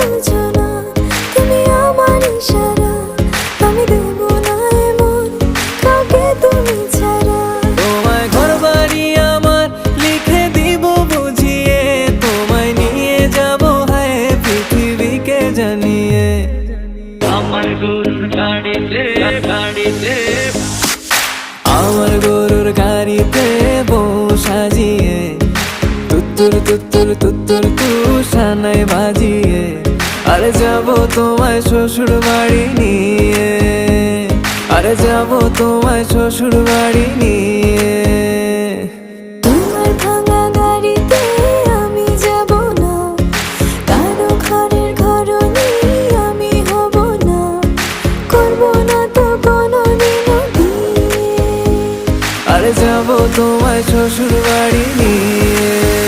বুঝো না, তুমি আমার ইশারা, আমি দেব না এমন কাউকে তুমি ছাড়া। তোমায় ঘরবাড়ি আমার লিখে দিব বুঝিয়ে, তোমায় নিয়ে যাব হায় পৃথিবীকে জানিয়ে। আমার গরুর গাড়িতে গাড়িতে আমার গরুর গাড়িতে বউ সাজিয়ে, তুত্তুর তুত্তুর তুত্তুর তুষানায় বাজিয়ে, আরে যাব তোমায় শ্বশুর বাড়ি নিয়ে, আরে যাব তোমায় শ্বশুর বাড়ি নিয়ে।